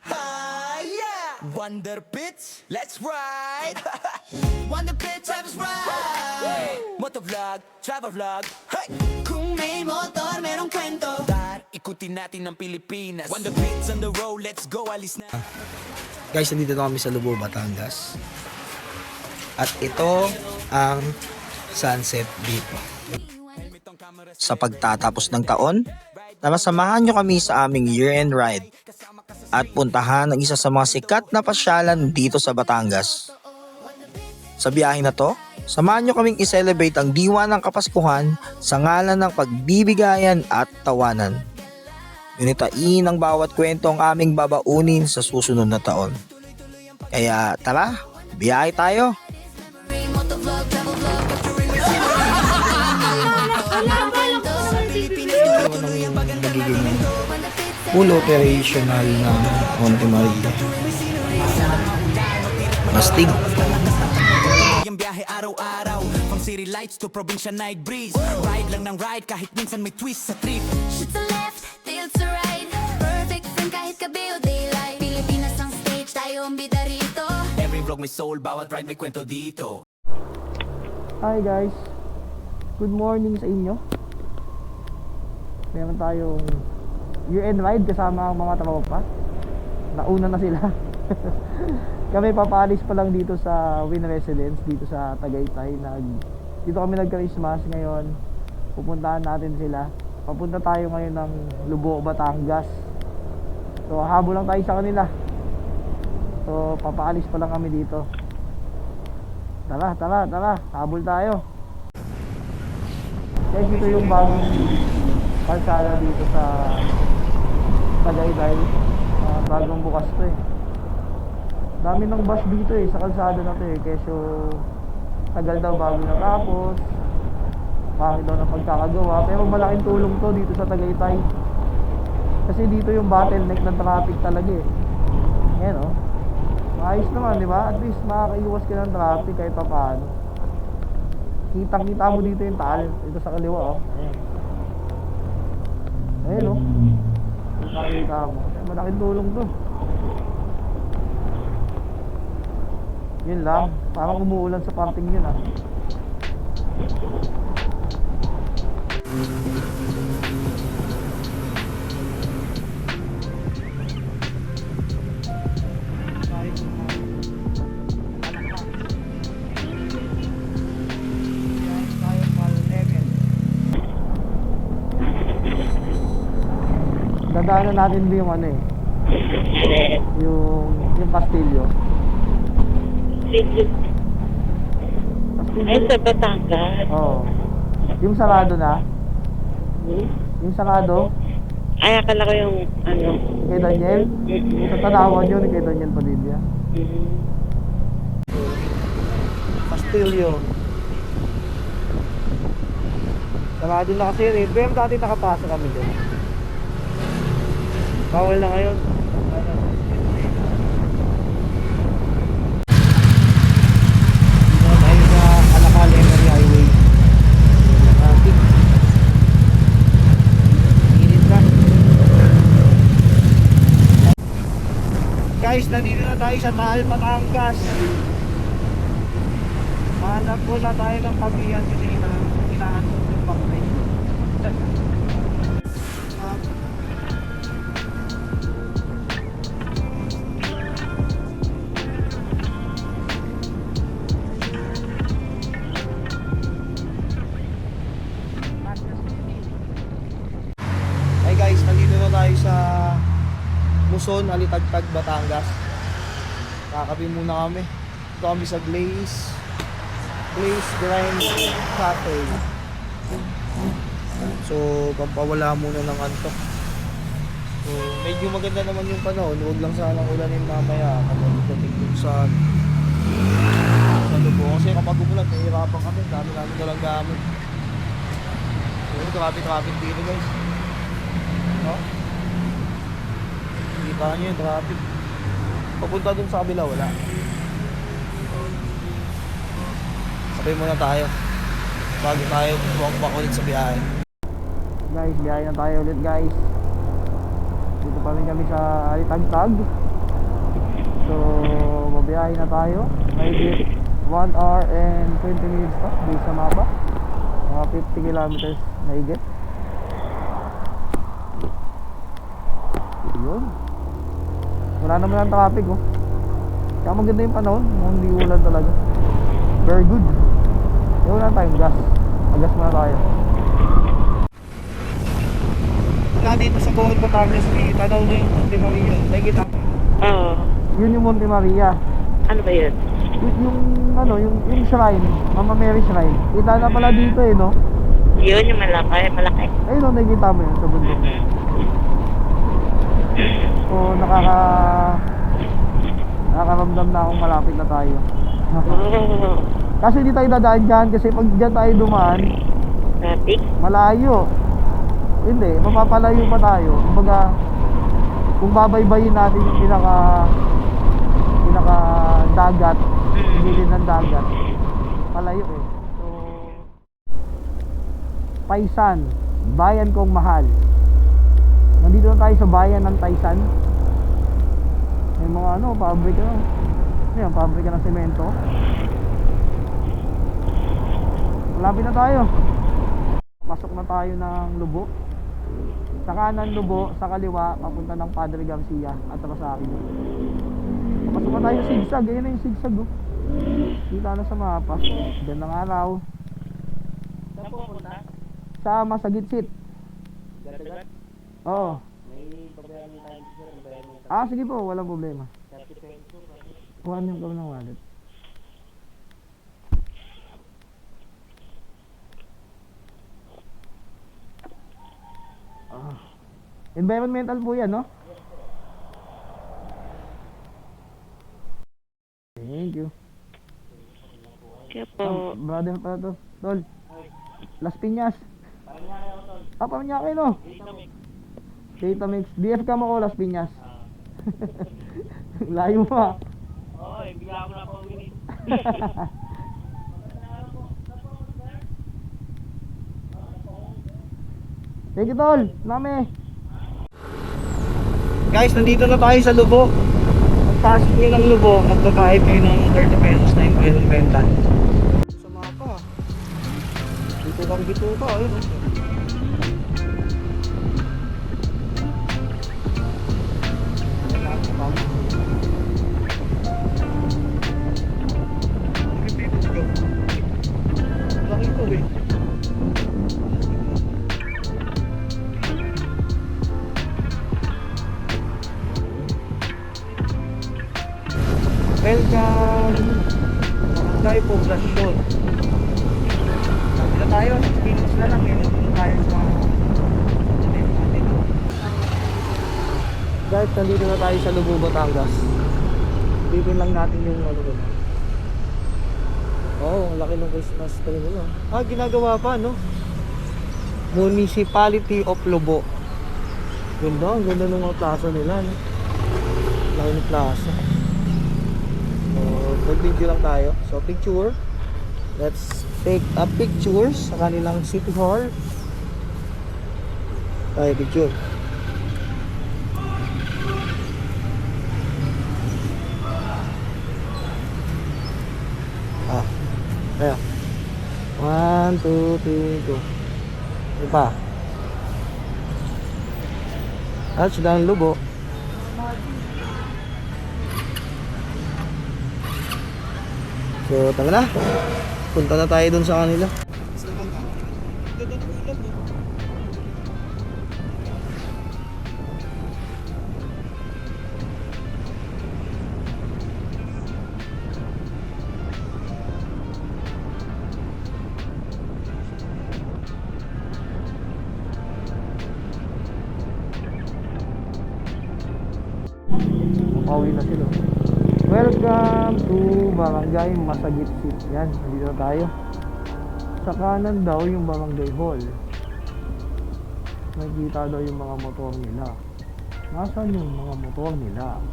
Ah, yeah! Wonder Pits, let's ride! Wonder Pits, travel ride! Motovlog, travel vlog, hey! Kung may motor, merong kwento. Dar, ikutin natin ang Pilipinas. Wonder Pits on the road, let's go, alis na. Guys, nandito na kami sa Lubao, Batangas. At ito ang sunset dito. Sa pagtatapos ng taon, namasamahan nyo kami sa aming year-end ride at puntahan ang isa sa mga sikat na pasyalan dito sa Batangas. Sa biyahe na to, samahan nyo kaming i-celebrate ang diwa ng Kapaskuhan sa ngalan ng pagbibigayan at tawanan. Yunitain ang bawat kwento ang aming babaunin sa susunod na taon. Kaya tara, biyahe tayo! Magiging full operational ng Monte Maria. Mastig. Yung biyahe araw-araw, from city lights to probinsya night breeze. Ride lang ng ride kahit minsan may twist sa trip. Shoot to left, tilt to right. Perfect friend kahit gabi o daylight. Pilipinas ang stage, tayo ang bida rito. Every vlog may soul, bawat ride may kwento dito. Hi guys, good morning sa inyo. Meron tayong year-end ride kasama ang mga tropa. Nauna na sila. Kami papalis pa lang dito sa Win Residence, dito sa Tagaytay. Dito kami nag-Christmas ngayon. Pupuntahan natin sila. Papunta tayo ngayon ng Lubao, Batangas. So habol lang tayo sa kanila. So papalis pa lang kami dito. Tara, habol tayo. Guys, ito yung bagong kalsada dito sa Tagaytay. Bagong bukas to eh. Dami ng bus dito eh, sa kalsada na to eh. Kesyo tagal daw bago natapos. Bakit daw na pagkakagawa. Pero malaking tulong to dito sa Tagaytay. Kasi dito yung bottleneck ng traffic talaga eh. Yan oh. Ayos naman, di ba? At least makakaiwas ka ng traffic kahit pa paano. Kitang-kita mo dito yung taal. Dito sa kaliwa, oh. Ayan, oh. Kitang-kita mo. Malaking tulong to. Yun lang. Parang umuulan sa parting yun, ah. Dadaanan natin ba yung ano eh? Yung Castillo. Ay, sa Batangas. Oo. Yung sarado na? Yung sarado? Ay, akala ko yung ano. Kay Daniel? Sa tanawan yun kay Daniel Padilla. Castillo. Sarado na kasi yun eh. Pero dati nakapasa kami dyan. Bawal na ngayon. Tayo sa Alakal Emery Highway. Init na. Guys, nandito na tayo sa Taal, Batangas. Hanap po na tayo ng pagbiyan kasi inahan ko yung bakay. Hey guys, nandito na tayo sa Muson, Alitagtag, Batangas. Kakapi muna kami. Ito kami sa Glaze Grind Cafe. So, pampawala muna ng antok. So, medyo maganda naman yung panahon. Huwag lang sanang ulanin mamaya kapag dating dun sa Lubao. Kasi kapag umulan, nahihirapan kami. Dami namin dalang gamit. So, traffic dito guys. No? Kita nyo yung traffic. Papunta dun sa kabila, wala. Sabay muna tayo bago tayo walk ulit sa biyahe. Guys, biyahe na tayo ulit guys. Dito pa rin kami sa Alitagtag. So, mabiyahe na tayo. Maybe 1 hour and 20 minutes pa based sa mapa. Mga 50 kilometers na higit. Yun. Wala naman ang traffic, oh. Kaya maganda yung panahon, hindi ulan talaga. Very good. Kaya wala tayong gas. Magas muna tayo. Wala dito sa Cohol, Batangas, may tanaw na yung Monte Maria. Nakikita ko. Oo. Yun yung Monte Maria. Ano ba yun? Yung shrine, Mama Mary Shrine. Kita na pala dito eh, no? Yun yung malaki. Malaki. Ayun, no, nakikita mo yun sa bundok. So, nakakaramdam na akong malapit na tayo. Oo. Kasi hindi tayo dadaan dyan, kasi pag dyan tayo dumaan, Traffic? malayo. Hindi, mapapalayo pa tayo. Kumbaga, kung babaybayin natin yung pinaka dagat, gilid ng dagat, palayo eh. So, Taysan, bayan kong mahal. Nandito na tayo sa bayan ng Taysan. May mga pabrika na. Ayan, pabrika ng semento. Malapit na tayo. Pasok na tayo ng Lubo. Sa kanan Lubo, sa kaliwa papunta ng Padre Garcia at Rosario. Pasok na tayo sa sigsag. Ayan na yung sigsag, oh. Kita na sa mapa. Gandang araw. Saan pupunta? Sa Masagitsit. Gatagat? Oo. May pabayaan tayo dito. Ah, sige po, walang problema. 30 pesos. Kuha niyo kami ng wallet. Environmental po yan, no? Thank you. Kaya po. Brother pala to. Tol. Las Piñas. Ah, Paranaque, no? Data Mix. DF ka mo ko, Las Piñas. Layo pa. Oo, bigla ko na po ulit. Thank you, Tol. Nami. Guys, nandito na tayo sa Lubo. Pagpasok nyo ng Lubo, magbabayad kayo ng 30 pesos na yung pwedeng benta. Sa mapa. Dito ka, ayun. Laki ito eh. Welcome! Barangay Poblasyon. Sabi na tayo, 6 minutes na lang yun. Tayo sa guys, nandito na tayo sa Lubo, Batangas. Bibin lang natin yung doon. Oh, laki ng Christmas tree nila. Ah, ginagawa pa, no? Municipality of Lubo. Ganda, ang ganda ng mga plaza nila, no? Laki ng plaza. So, mag-video lang tayo. So, picture. Let's take a picture sa kanilang City Hall. Tayo, picture. Ah, ayan. 1, 2, 3, go. Iba. At sila ang Lubo. So, tama na. Punta na tayo dun sa kanila. Pauwi na sila. Welcome to Barangay Masagitsit. Yan, nandito na tayo. Sa kanan daw yung Barangay Hall. Nakikita daw yung mga motor nila. Nasaan yung mga motor nila?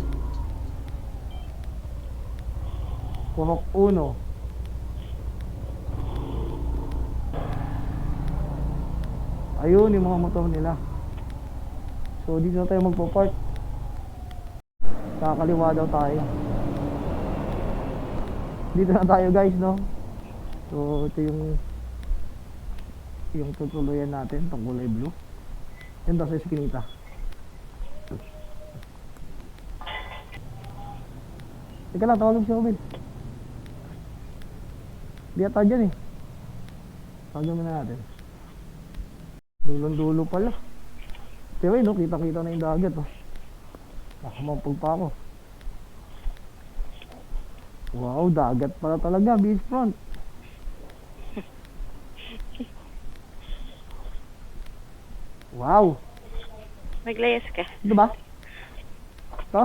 Purok 1. Ayun yung mga motor nila. So dito na tayo magpo-park. Kakaliwa daw tayo. Dito na tayo guys, no? So ito yung tutuluyan natin, itong kulay blue. Yan daw sa eskinita. Teka lang, tawagin si Robin. Di ata dyan eh. Tawagin muna natin. Dulong-dulo pala. Pero no, kita-kita na yung dagat oh. Nakamampag pa ako. Wow, dagat pala talaga, beachfront. Wow. Maglayas ka. Ito ba? Ito?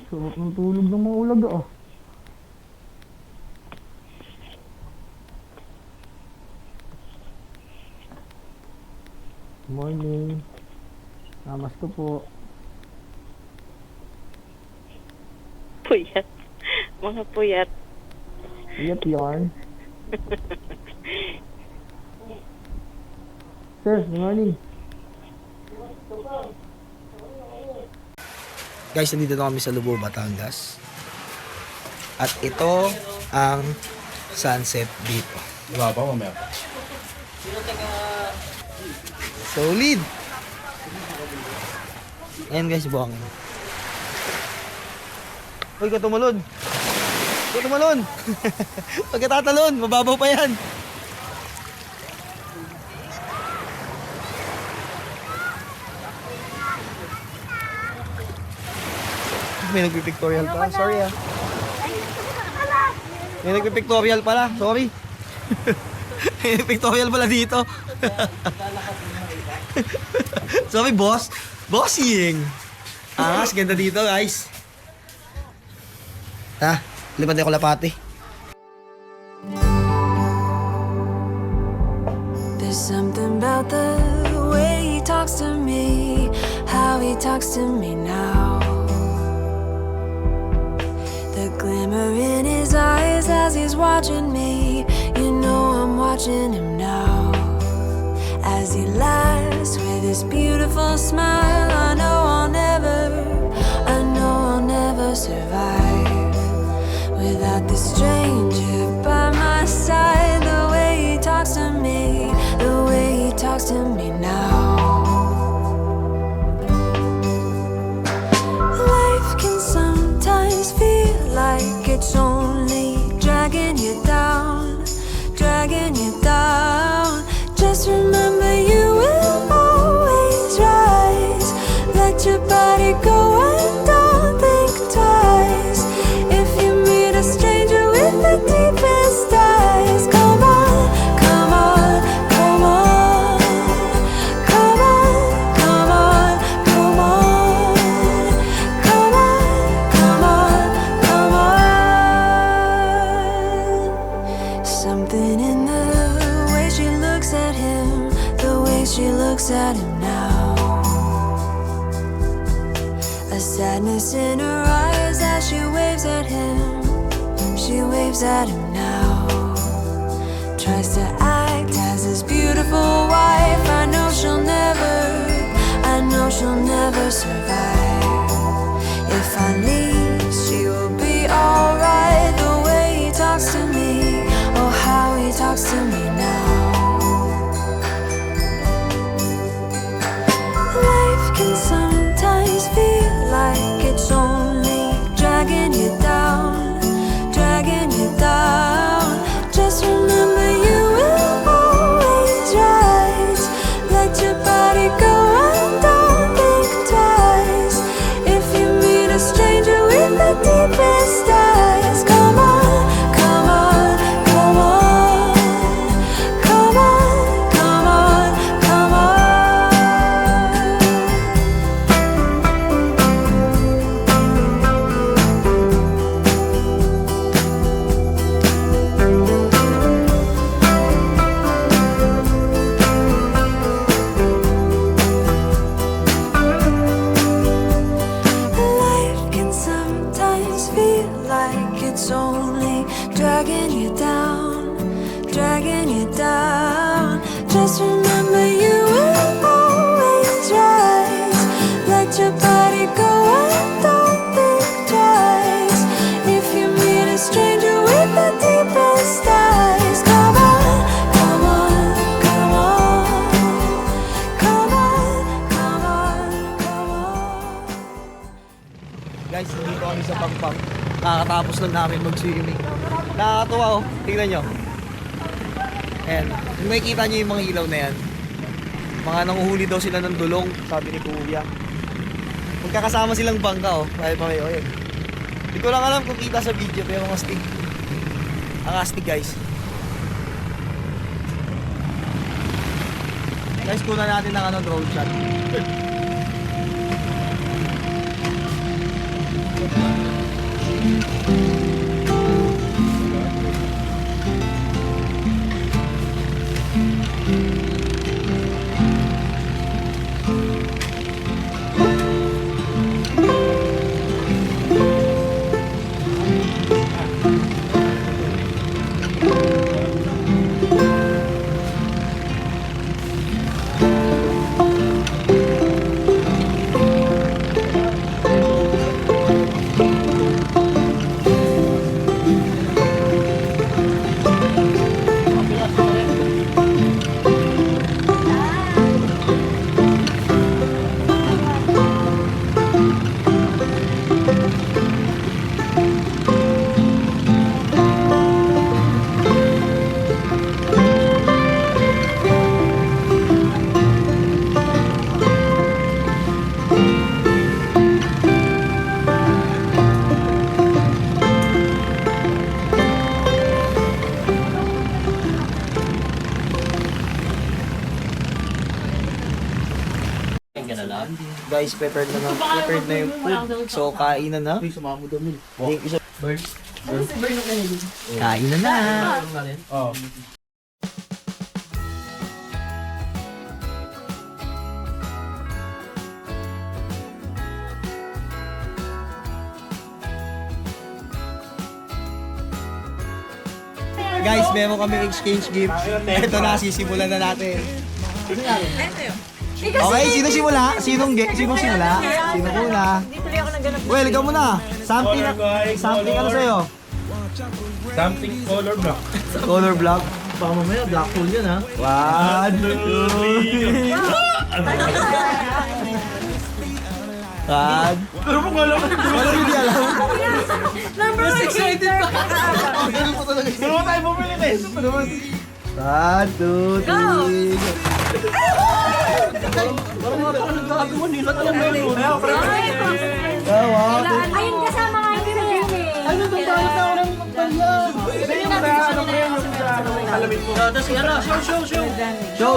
Sarap ng tulog ng mga ulag oh. Morning. Namaste po. Puyat. Mga puyat. Iyat yarn. Sir, good morning. Guys, nandito na kami sa Lubao, Batangas. At ito ang sunset dito. Wala pa, mamaya pa. Solid! Ayan guys, buhangin. Uy, ka tumalon! Ka tumalon! Huwag ka tatalon, mababaw pa yan! May nagpipictorial pa, sorry ah. May nagpipictorial pala, sorry. May nagpipictorial pala dito. Sorry boss, bossing. Angas, ganda dito guys. Ha, lipat na yung kalapati. There's something about the way he talks to me, how he talks to me now. The glimmer in his eyes as he's watching me, you know I'm watching him now. As he laughs with his beautiful smile, I know I'll never survive without this stranger by my side. The way he talks to me, the way he talks to me now. Life can sometimes feel like it's only dragging you down, dragging you down. Just remember you will always rise. Let your body go and don't think twice. If you meet a stranger with the deepest eyes, come on, come on, come on, come on, come on, come on, come on, come on, come on. Something in the way she looks at him, the way she looks at him now. A sadness in her eyes as she waves at him. She waves at him now. Tries to act as his beautiful wife. I know she'll never survive. If I leave, she will be alright. The way he talks to me, oh how he talks to me now. Life can sometimes feel like it's only dragging you down, dragging you down. Just remember you will always rise. Let your body go and don't think twice. If you meet a stranger with the deepest eyes, come on, come on, come on, come on, come on, come on. Life can sometimes feel like it's only dragging you down, dragging you down. Just kakatapos lang namin mag-swimming. Nakakatuwa oh. Tingnan nyo. Ayan. Kung nakikita nyo yung mga ilaw na yan, mga nanguhuli daw sila ng dulong, sabi ni Kuya. Magkakasama silang bangka oh. Dahil pa kayo, ayun. Hindi ko lang alam kung kita sa video, pero ang astig. Ang astig guys. Guys, kunan natin ng drone shot. Guys, prepared na yung food. So, kainan na. Thank you, sir. Kainan na. Guys, meron kami exchange gift. Ito na, sisimulan na natin. Okay, sino simula? Sinong simula? Sino muna? Well, ikaw muna. Something ano sa'yo? Something color block. Color block. Baka mamaya, black hole yun ha. 1, 2, 3. Pero mo alam. Wala hindi alam. Number 1 excited pa. Pero mo tayo bumili na 1, 2, 3. Ayun kasama nga yung yun eh. Ano itong balik na orang pagpalya? Show!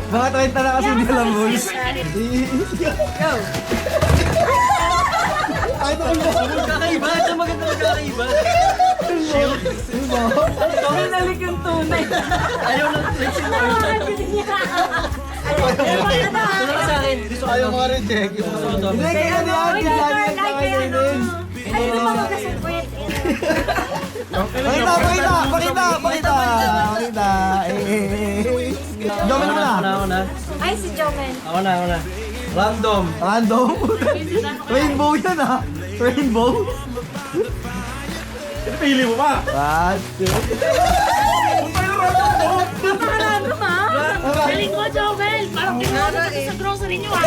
Mga 30 na kasi hindi alam, boys. Go! Ay, ito ang Kakaiba, ito maganda magkakaiba. Pinalik yung tunay. Ayaw ng flexing mo. Tulad sa akin. ayaw mga reject. Hindi, kaya yan. Ay, ito mga kasupwit. Pakita. Domin mo na. Ako na. Ay, si Jomen. Ako na. Random. Rainbow yan ha. Rainbow. Pili mo pa. 1, 2. Napakalano ha? Galing mo, Jovel! Parang tinawag ko sa grocery niyo, ah!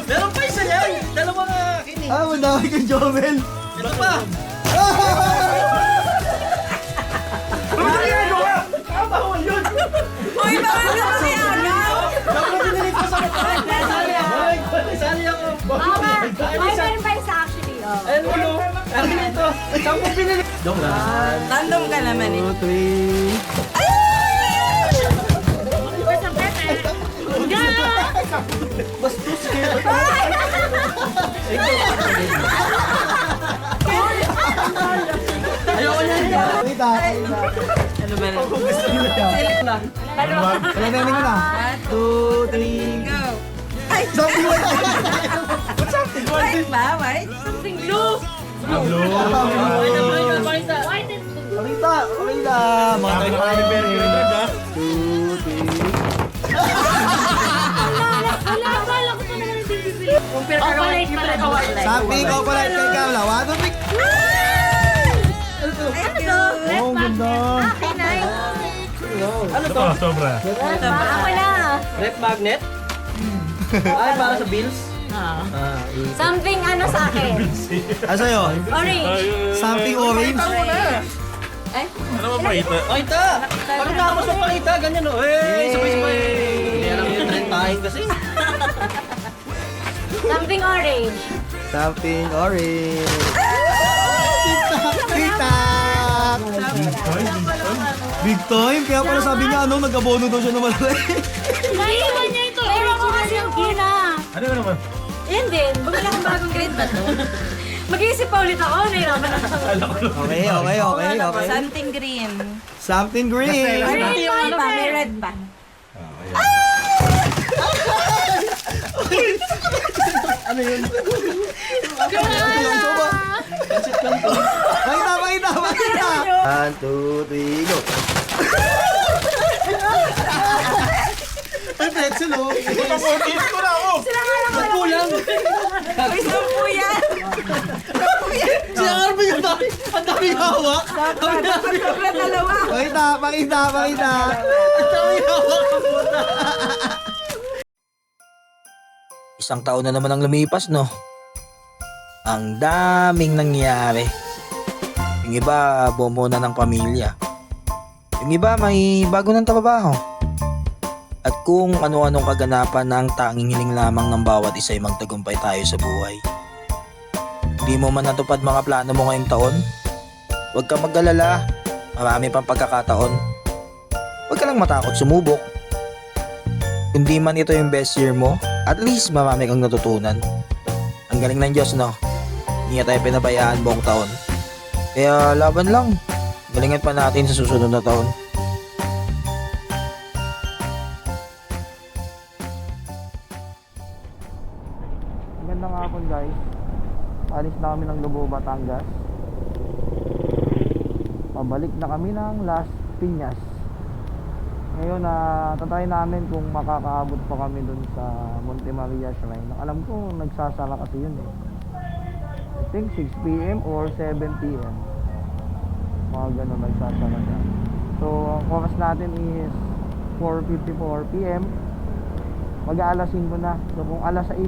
Meron pa isa yan. Dalawa nga akin eh. Madami kang Jomel. Ito pa. Ano ba ginagawa? Bawal yun. Uy, bawal ka kasi agaw! Dapat dinilig ko sa katawan. Sali ako. Ay, meron pa isa actually. Ayun mo no. Akin ito. Saan ko pinili? Joke lang. Tandem ka naman eh. 2, 3. Where's ang pepe? Bastos kayo. Ayoko yan. Pakita. Ano ba na? Kailanganin ko na. 2, 3. Go. Ay, something like that. White ba? White? Something blue! Blue. White and blue. Pakita. Mga tayo na kami pero 2, 3. Wala, akala ko pa naman yung bibili. Chocolate pala. Something chocolate kay Kamla. 1, 2, 3. Oh, ganda. Ano to? Sobra. Ako na. Rep magnet? Ay, para sa bills? Something ano sa akin. Ano sa'yo? Orange. Something orange? Ano ba pakita? Ay, ta! Bakit nakapos mo pakita? Ganyan, oh. Eh, sabay-sabay. Hindi alam yung trend tayo kasi. Something orange. Something orange. TikTok! Big time? Kaya pala sabi niya, ano, nag-abono daw siya na malaki. Naiiwan niya ito. Ewan ko kasi yung kina. Ano ba naman? Yan din. Bumila akong bagong grade ba to? Mag-iisip pa ulit ako. Nahirapan ako. Okay. Something green. Something green. Green pa. May red pa. Pakita. 1, 2, 3, go. Ay, pretzel, oh. Paputin ko na ako! Kulang. May sampu yan. Sinangar mo yung dami. Ang dami hawak. Sobra dalawa. Pakita. Ang dami hawak. Isang taon na naman ang lumipas, no? Ang daming nangyari. Yung iba, bomo na ng pamilya. Yung iba, may bago ng trabaho. At kung ano-anong kaganapan na ang tanging hiling lamang ng bawat isa ay magtagumpay tayo sa buhay. Hindi mo man natupad mga plano mo ngayong taon? Huwag ka mag-alala. Marami pang pagkakataon. Huwag ka lang matakot sumubok. Hindi man ito yung best year mo, at least marami kang natutunan. Ang galing ng Diyos, no? Hindi niya tayo pinabayaan buong taon. Kaya laban lang. Galingan pa natin sa susunod na taon. Magandang hapon, guys. Alis na kami ng Lubo, Batangas. Pabalik na kami ng Las Piñas. Ngayon, tatry namin kung makakaabot pa kami dun sa Monte Maria Shrine. Alam ko, nagsasara kasi yun eh. I think 6 p.m. or 7 p.m. Mga ganun, nagsasara siya. So, ang oras natin is 4:54 p.m. Mag-aalas 5 na. So, kung alas 6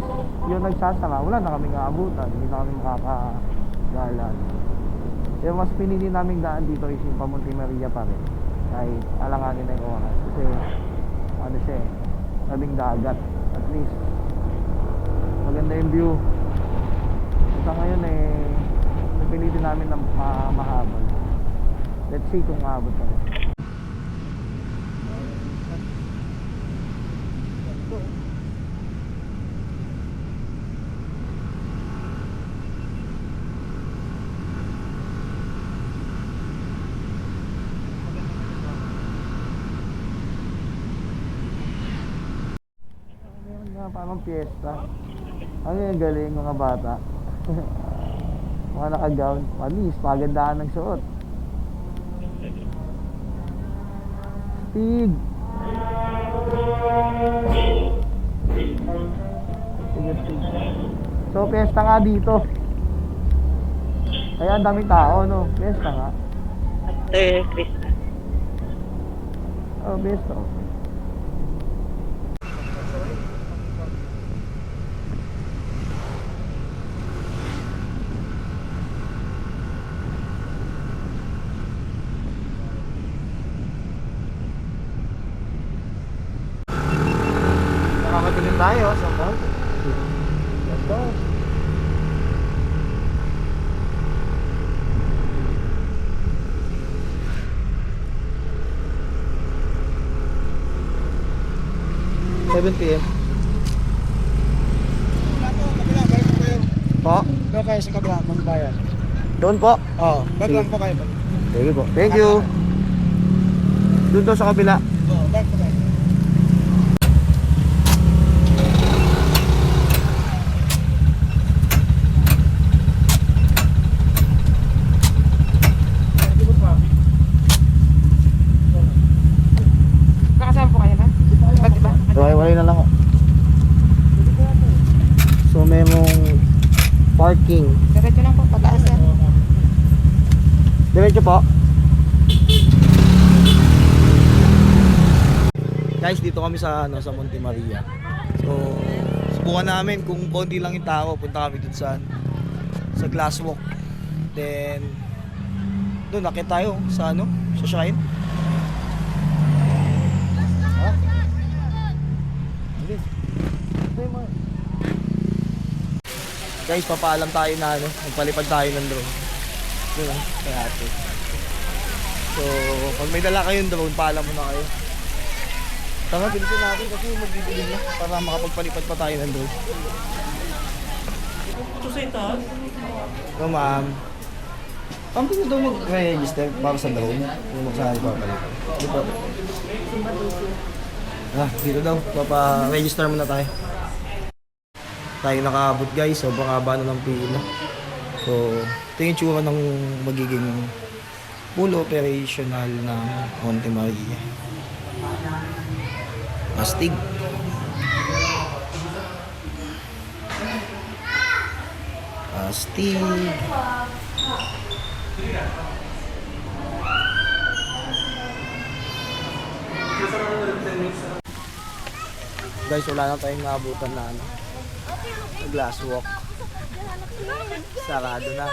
yung nagsasara, wala na kaming aabutan. Hindi na kami makakagalan. Yung mas pinili namin daan dito is yung Monte Maria pa rin. Kahit alanganin na yung oras. Kasi, ano siya eh, tabing dagat. At least, maganda yung view. Sa ngayon eh, napilitin namin na mahabol. Let's see kung mahabot pa rin. Parang piyesta. Ano yung galing mga bata? Mga naka-gown. At least, pagandahan ng suot. Speed! Sige, speed. So, piyesta nga dito. Kaya ang daming tao, no? Piyesta nga. Pista. Oh, piyesta. Okay. Nakakatingin tayo sa mall. Let's go. PM. Po? Doon kayo sa kabila, magbayan. Doon po. Oo, back lang po kayo. Sige po. Thank you. Doon daw sa kabila. Oo, back po kayo. Nakasama po kayo na? Ba't diba? Walay na lang ako. So merong parking. Diretso lang po, pataas yan. Diretso po. Guys, dito kami sa Monte Maria. So subukan namin kung konti lang yung tao, punta kami dun sa glass walk. Then doon nakit tayo sa sa shrine. Ha? Guys, papaalam tayo na magpalipad tayo ng drone. Yun kay ate. So, pag may dala kayong drone, paalam mo na kayo. Tama, bilisin natin kasi magbibilig na para makapagpalipad pa tayo ng drone. Ito sa itaas. So, ma'am. Ma'am, pwede daw mag-register para sa drone? Kung magsasali pa palipad. Dito. Dito daw. Papa-register muna tayo. Tayo nakaabot guys, sobrang haba na ng pila. So, ito yung tsura ng magiging full operational ng Monte Maria. Astig. Astig. Guys, wala na tayong naabutan na glass walk. Sarado na.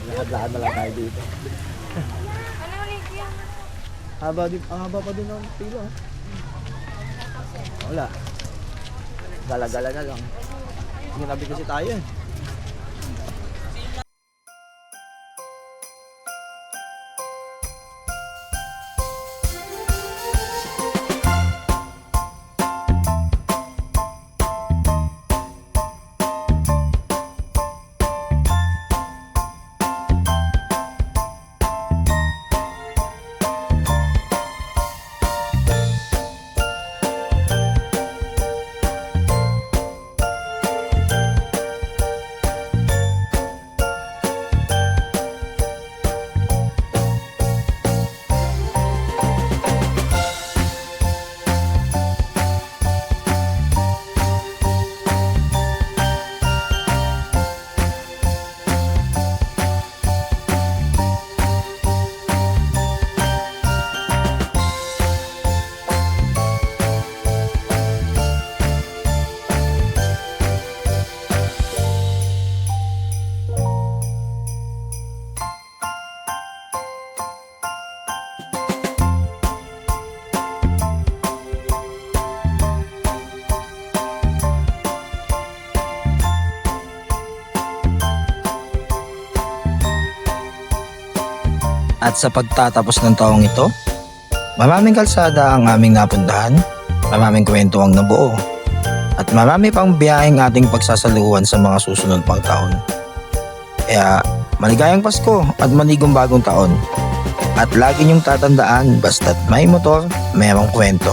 Lakad-lakad na lang tayo dito. Haba pa din ang pila. Wala. Gala-gala na lang. Ginabi kasi tayo eh. At sa pagtatapos ng taong ito, maraming kalsada ang aming napuntahan, maraming kwento ang nabuo, at marami pang biyaheng ating pagsasaluhan sa mga susunod pang taon. Kaya maligayang Pasko at manigong bagong taon. At lagi niyong tatandaan, basta't may motor, merong kwento.